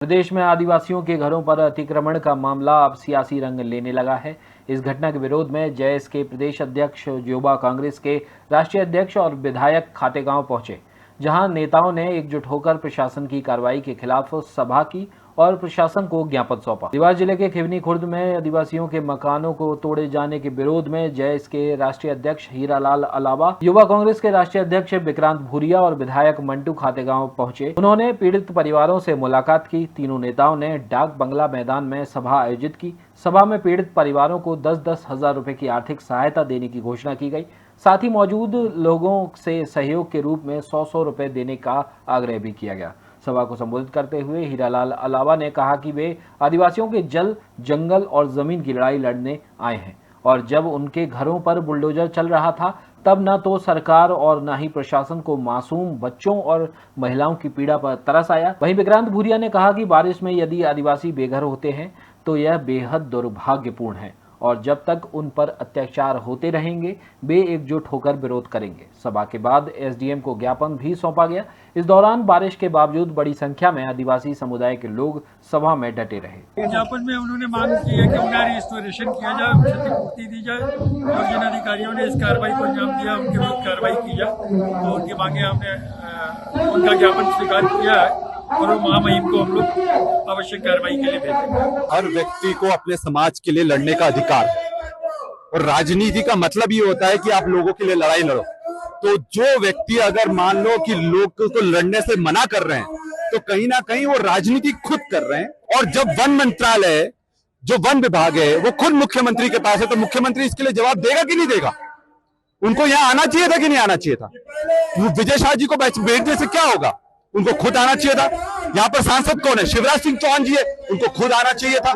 प्रदेश में आदिवासियों के घरों पर अतिक्रमण का मामला अब सियासी रंग लेने लगा है। इस घटना के विरोध में जेएस के प्रदेश अध्यक्ष, युवा कांग्रेस के राष्ट्रीय अध्यक्ष और विधायक खातेगांव पहुंचे, जहां नेताओं ने एकजुट होकर प्रशासन की कार्रवाई के खिलाफ सभा की और प्रशासन को ज्ञापन सौंपा। देवास जिले के खिवनी खुर्द में आदिवासियों के मकानों को तोड़े जाने के विरोध में जेएस के राष्ट्रीय अध्यक्ष हीरालाल अलावा, युवा कांग्रेस के राष्ट्रीय अध्यक्ष विक्रांत भूरिया और विधायक मंटू खातेगांव पहुंचे। उन्होंने पीड़ित परिवारों से मुलाकात की। तीनों नेताओं ने डाक बंगला मैदान में सभा आयोजित की। सभा में पीड़ित परिवारों को 10-10 हजार रुपए की आर्थिक सहायता देने की घोषणा की गई। साथ ही मौजूद लोगों से सहयोग के रूप में 100-100 रुपए देने का आग्रह भी किया गया। सभा को संबोधित करते हुए हीरालाल अलावा ने कहा कि वे आदिवासियों के जल, जंगल और जमीन की लड़ाई लड़ने आए हैं और जब उनके घरों पर बुलडोजर चल रहा था तब न तो सरकार और न ही प्रशासन को मासूम बच्चों और महिलाओं की पीड़ा पर तरस आया। वहीं विक्रांत भूरिया ने कहा कि बारिश में यदि आदिवासी बेघर होते हैं तो यह बेहद दुर्भाग्यपूर्ण है और जब तक उन पर अत्याचार होते रहेंगे वे एकजुट होकर विरोध करेंगे। सभा के बाद एसडीएम को ज्ञापन भी सौंपा गया। इस दौरान बारिश के बावजूद बड़ी संख्या में आदिवासी समुदाय के लोग सभा में डटे रहे। ज्ञापन में उन्होंने मांग की है कि उन्हें रिस्टोरेशन किया जाए, क्षतिपूर्ति दी जाए और जिन अधिकारियों ने इस कार्रवाई को अंजाम दिया उनके विरुद्ध कार्रवाई की जाए। तो उनकी मांगे हमने उनका ज्ञापन स्वीकार किया है और वो महामहिम को हम लोग आवश्यक कार्रवाई के लिए भेजेंगे। हर व्यक्ति को अपने समाज के लिए लड़ने का अधिकार है और राजनीति का मतलब ये होता है कि आप लोगों के लिए लड़ाई लड़ो। तो जो व्यक्ति अगर मान लो कि लोग को लड़ने से मना कर रहे हैं तो कहीं ना कहीं वो राजनीति खुद कर रहे हैं। और जब वन मंत्रालय, जो वन विभाग है, वो खुद मुख्यमंत्री के पास है तो मुख्यमंत्री इसके लिए जवाब देगा कि नहीं देगा? उनको यहाँ आना चाहिए था कि नहीं आना चाहिए था? विजय शाह जी को भेजने से क्या होगा? उनको खुद आना चाहिए था। यहाँ पर सांसद कौन है? शिवराज सिंह चौहान जी है, उनको खुद आना चाहिए था।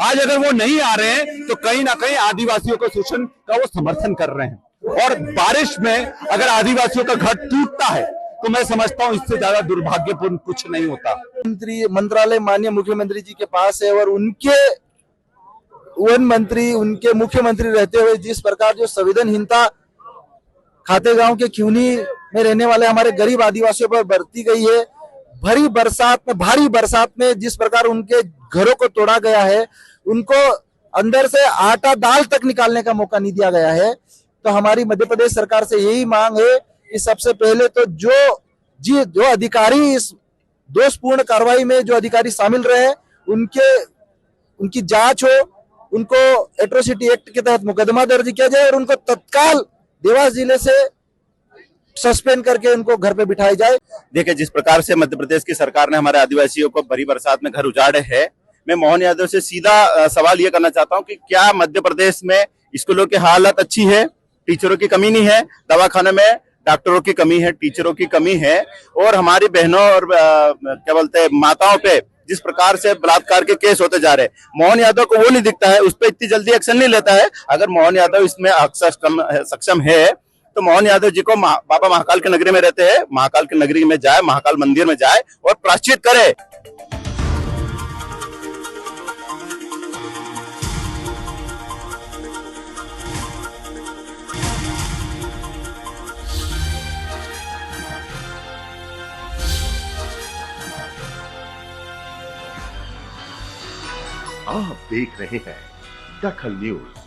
आज अगर वो नहीं आ रहे हैं तो कहीं ना कहीं आदिवासियों के शोषण का वो समर्थन कर रहे हैं। और बारिश में अगर आदिवासियों का घर टूटता है तो मैं समझता हूं इससे ज्यादा दुर्भाग्यपूर्ण कुछ नहीं होता। मंत्रालय माननीय मुख्यमंत्री जी के पास है और उनके वन मंत्री, उनके मुख्यमंत्री रहते हुए जिस प्रकार जो संवेदनहीनता खातेगांव के खिवनी में रहने वाले हमारे गरीब आदिवासियों पर बरती गई है, भारी बरसात में जिस प्रकार उनके घरों को तोड़ा गया है, उनको अंदर से आटा दाल तक निकालने का मौका नहीं दिया गया है। तो हमारी मध्य प्रदेश सरकार से यही मांग है कि सबसे पहले तो जो अधिकारी इस दोषपूर्ण कार्रवाई में जो अधिकारी शामिल रहे उनकी जांच हो, उनको एट्रोसिटी एक्ट के तहत मुकदमा दर्ज किया जाए और उनको तत्काल देवास जिले से सस्पेंड करके उनको घर पे बिठाया जाए। देखिए, जिस प्रकार से मध्य प्रदेश की सरकार ने हमारे आदिवासियों को भरी बरसात में घर उजाड़े हैं, मैं मोहन यादव से सीधा सवाल ये करना चाहता हूं कि क्या मध्य प्रदेश में स्कूलों की हालत अच्छी है? टीचरों की कमी नहीं है? दवाखाने में डॉक्टरों की कमी है, टीचरों की कमी है और हमारी बहनों और क्या बोलते हैं माताओं पे जिस प्रकार से बलात्कार के केस होते जा रहे हैं, मोहन यादव को वो नहीं दिखता है, उस पर इतनी जल्दी एक्शन नहीं लेता है। अगर मोहन यादव इसमें सक्षम है तो मोहन यादव जी को बाबा महाकाल की नगरी में रहते हैं, महाकाल की नगरी में जाए, महाकाल मंदिर में जाए और प्रायश्चित करे। आप देख रहे हैं दखल न्यूज।